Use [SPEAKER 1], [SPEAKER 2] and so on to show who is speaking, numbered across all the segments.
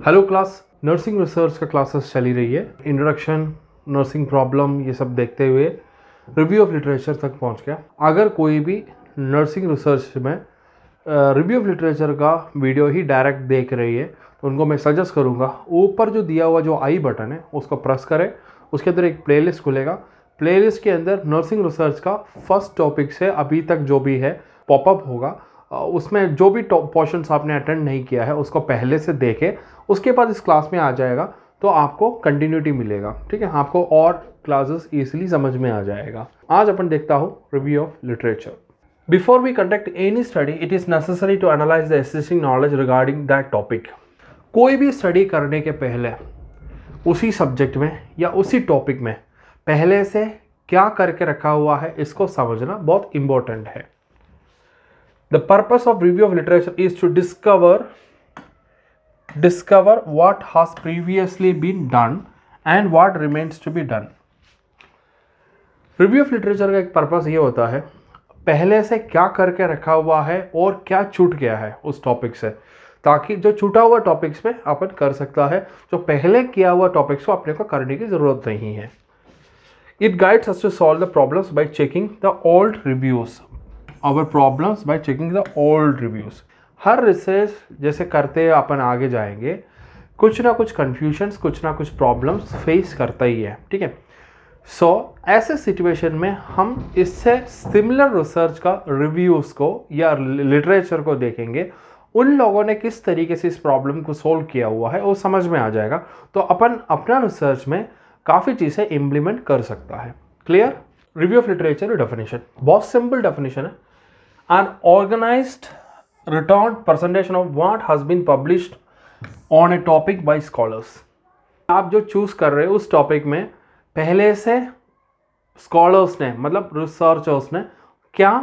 [SPEAKER 1] Hello class, nursing research का classes चली रही है। इंट्रोडक्शन, नर्सिंग प्रॉब्लम, ये सब देखते हुए रिव्यू ऑफ लिटरेचर तक पहुंच गया। अगर कोई भी नर्सिंग रिसर्च में रिव्यू ऑफ लिटरेचर का वीडियो ही डायरेक्ट देख रही है तो उनको मैं सजेस्ट करूंगा, ऊपर जो दिया हुआ जो आई बटन है उसको प्रेस करें। उसके अंदर एक प्लेलिस्ट खुलेगा। प्लेलिस्ट के अंदर नर्सिंग रिसर्च का फर्स्ट टॉपिक से अभी तक जो भी है पॉपअप होगा। उसमें जो भी पोर्शंस आपने अटेंड नहीं किया है उसको पहले से देखें, उसके बाद इस क्लास में आ जाएगा तो आपको कंटिन्यूटी मिलेगा। ठीक है, आपको और क्लासेस इजीली समझ में आ जाएगा। आज अपन देखता हूँ review of literature. Before we conduct any study it is necessary to analyse the existing knowledge regarding that topic. कोई भी स्टडी करने के पहले उसी सब्जेक्ट में या उसी टॉपिक में पहले से क्या करके रखा हुआ है इसको समझना बहुत इंपॉर्टेंट है। The purpose of review of literature is to discover what has previously been done and what remains to be done. Review of literature का एक पर्पस ये होता है पहले से क्या करके रखा हुआ है और क्या छूट गया है उस टॉपिक से, ताकि जो छूटा हुआ टॉपिक्स पे अपन कर सकता है, जो पहले किया हुआ टॉपिक्स को अपने को करने की ज़रूरत नहीं है। It guides us to solve the problems by checking the old reviews. Our problems by checking the old reviews. Her research जैसे करते अपन आगे जाएंगे, कुछ ना कुछ कन्फ्यूजन्स, कुछ ना कुछ प्रॉब्लम्स फेस करता ही है। ठीक है, सो ऐसे सिचुएशन में हम इससे सिमिलर रिसर्च का रिव्यूज़ को या लिटरेचर को देखेंगे, उन लोगों ने किस तरीके से इस प्रॉब्लम को सोल्व किया हुआ है वो समझ में आ जाएगा। तो अपन अपना रिसर्च में काफ़ी चीज़ें इम्प्लीमेंट कर सकता है। Clear? Review of literature definition बहुत सिंपल डेफिनेशन है। An organized return presentation of what has been published on a topic by scholars. आप जो चूज कर रहे हो उस टॉपिक में पहले से स्कॉलर्स ने, मतलब रिसर्चर्स ने क्या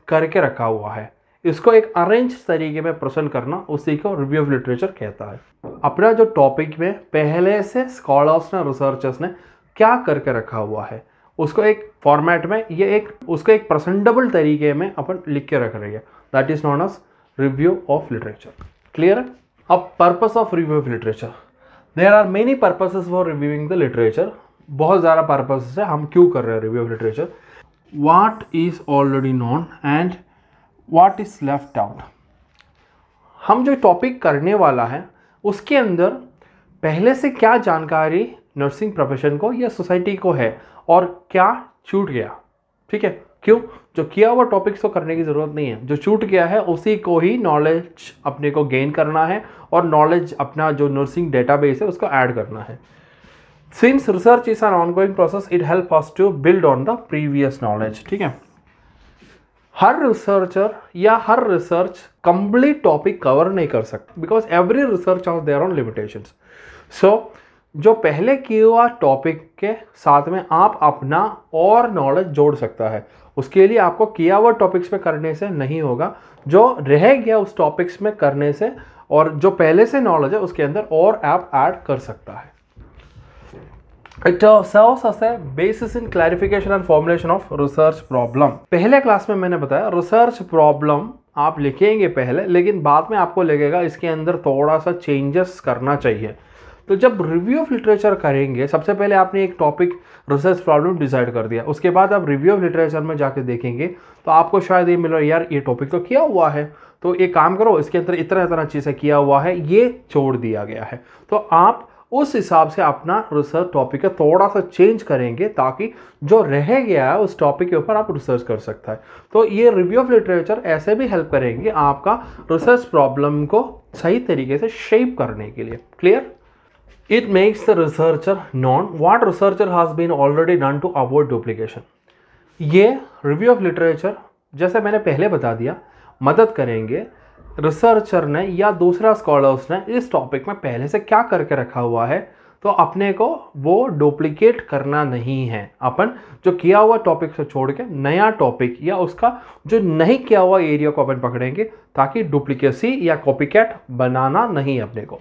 [SPEAKER 1] करके रखा हुआ है, इसको एक अरेंज तरीके में प्रेजेंट करना, उसी को रिव्यू ऑफ लिटरेचर कहता है। अपना जो टॉपिक में पहले से स्कॉलर्स ने, रिसर्चर्स ने क्या करके रखा हुआ है उसको एक फॉर्मेट में, ये एक उसको एक प्रेजेंटेबल तरीके में अपन लिख के रख रही है। That is known as review of literature. Clear है? अब purpose of review of literature, there are many purposes for reviewing the literature. बहुत ज़्यादा पर्पसेस है हम क्यों कर रहे हैं review of literature. What is already known and what is left out. हम जो टॉपिक करने वाला है उसके अंदर पहले से क्या जानकारी नर्सिंग प्रोफेशन को या सोसाइटी को है और क्या छूट गया। ठीक है, क्यों? जो किया हुआ टॉपिक्स को करने की ज़रूरत नहीं है, जो छूट गया है उसी को ही नॉलेज अपने को गेन करना है और नॉलेज अपना जो नर्सिंग डेटाबेस है उसको ऐड करना है। Since research is an ongoing process it help us to build on the previous knowledge. ठीक है, हर रिसर्चर या हर रिसर्च कंप्लीट टॉपिक कवर नहीं कर सकता, because every research has their own limitations. So जो पहले किया हुआ टॉपिक के साथ में आप अपना और नॉलेज जोड़ सकता है, उसके लिए आपको किया हुआ टॉपिक्स में करने से नहीं होगा, जो रह गया उस टॉपिक्स में करने से, और जो पहले से नॉलेज है उसके अंदर और आप ऐड कर सकता है। It serves as a basis in clarification and formulation of research problem. पहले क्लास में मैंने बताया रिसर्च प्रॉब्लम आप लिखेंगे पहले, लेकिन बाद में आपको लगेगा इसके अंदर थोड़ा सा चेंजेस करना चाहिए। तो जब रिव्यू ऑफ लिटरेचर करेंगे, सबसे पहले आपने एक टॉपिक रिसर्च प्रॉब्लम डिसाइड कर दिया, उसके बाद आप रिव्यू ऑफ लिटरेचर में जाके देखेंगे तो आपको शायद ये मिल रहा है यार ये टॉपिक तो किया हुआ है, तो एक काम करो इसके अंदर इतना इतना चीज़ें किया हुआ है, ये छोड़ दिया गया है। तो आप उस हिसाब से अपना रिसर्च टॉपिक थोड़ा सा चेंज करेंगे ताकि जो रह गया है उस टॉपिक के ऊपर आप रिसर्च कर सकता है। तो ये रिव्यू ऑफ लिटरेचर ऐसे भी हेल्प करेंगे आपका रिसर्च प्रॉब्लम को सही तरीके से शेप करने के लिए। Clear? It makes the researcher known what researcher has been already done to avoid duplication. ये रिव्यू ऑफ लिटरेचर जैसे मैंने पहले बता दिया मदद करेंगे रिसर्चर ने या दूसरा स्कॉलर्स ने इस टॉपिक में पहले से क्या करके रखा हुआ है, तो अपने को वो डुप्लीकेट करना नहीं है। अपन जो किया हुआ टॉपिक से छोड़ के नया टॉपिक या उसका जो नहीं किया हुआ एरिया को अपन पकड़ेंगे, ताकि डुप्लीकेसी या कॉपीकैट बनाना नहीं अपने को।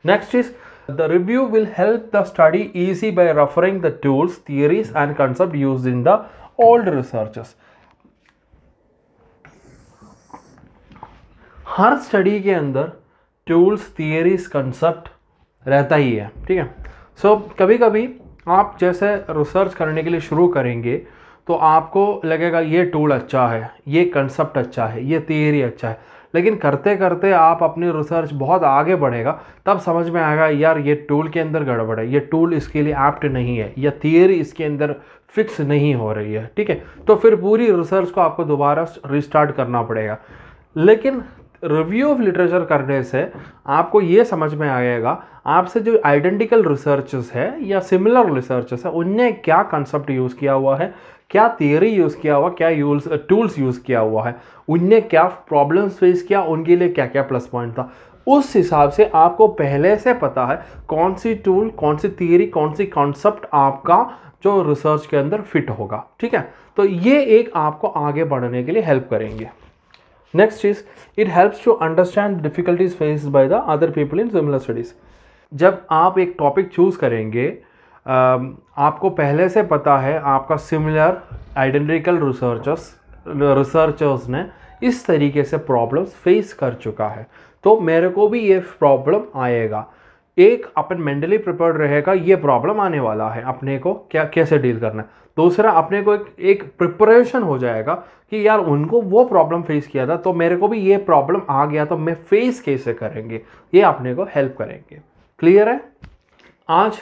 [SPEAKER 1] Next is the review will help the study easy by referring the tools, theories and concepts used in the old researches. Her study के अंदर टूल्स, थियरीज, कंसेप्ट रहता ही है, ठीक है। सो कभी कभी आप जैसे रिसर्च करने के लिए शुरू करेंगे तो आपको लगेगा ये टूल अच्छा है, ये कंसेप्ट अच्छा है, ये थियरी अच्छा है, लेकिन करते करते आप अपनी रिसर्च बहुत आगे बढ़ेगा, तब समझ में आएगा यार ये टूल के अंदर गड़बड़ है, ये टूल इसके लिए एप्ट नहीं है, या थियरी इसके अंदर फिक्स नहीं हो रही है, ठीक है। तो फिर पूरी रिसर्च को आपको दोबारा रिस्टार्ट करना पड़ेगा। लेकिन रिव्यू ऑफ लिटरेचर करने से आपको ये समझ में आएगा आपसे जो आइडेंटिकल रिसर्चेस है या सिमिलर रिसर्चेस है उनने क्या कंसेप्ट यूज़ किया हुआ है, क्या थियरी यूज़ किया हुआ, क्या टूल्स यूज़ किया हुआ है, उनने क्या प्रॉब्लम्स फेस किया, उनके लिए क्या क्या प्लस पॉइंट था। उस हिसाब से आपको पहले से पता है कौन सी टूल, कौन सी थियरी, कौन सी कॉन्सेप्ट आपका जो रिसर्च के अंदर फिट होगा, ठीक है। तो ये एक आपको आगे बढ़ने के लिए हेल्प करेंगे। Next is it helps to understand difficulties faced by the other people in similar studies. जब आप एक टॉपिक चूज़ करेंगे, आपको पहले से पता है आपका सिमिलर आइडेंटिकल रिसर्चर्स ने इस तरीके से प्रॉब्लम्स फेस कर चुका है, तो मेरे को भी ये प्रॉब्लम आएगा। एक अपन मेंटली प्रिपेयर्ड रहेगा, ये प्रॉब्लम आने वाला है, अपने को क्या कैसे डील करना है। दूसरा, अपने को एक प्रिपरेशन हो जाएगा कि यार उनको वो प्रॉब्लम फेस किया था, तो मेरे को भी ये प्रॉब्लम आ गया, तो मैं फेस कैसे करेंगे, ये अपने को हेल्प करेंगे। क्लियर है? आज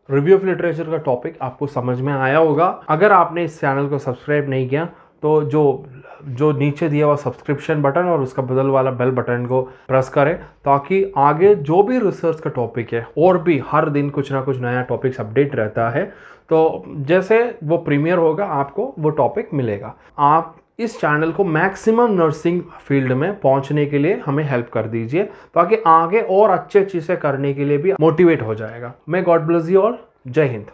[SPEAKER 1] रिव्यू ऑफ लिटरेचर का टॉपिक आपको समझ में आया होगा। अगर आपने इस चैनल को सब्सक्राइब नहीं किया तो जो नीचे दिया हुआ सब्सक्रिप्शन बटन और उसका बदल वाला बेल बटन को प्रेस करें, ताकि आगे जो भी रिसर्च का टॉपिक है, और भी हर दिन कुछ ना कुछ नया टॉपिक्स अपडेट रहता है, तो जैसे वो प्रीमियर होगा आपको वो टॉपिक मिलेगा। आप इस चैनल को मैक्सिमम नर्सिंग फील्ड में पहुंचने के लिए हमें हेल्प कर दीजिए, ताकि आगे और अच्छे चीज़ें करने के लिए भी मोटिवेट हो जाएगा। मैं गॉड ब्लेस यू ऑल। जय हिंद।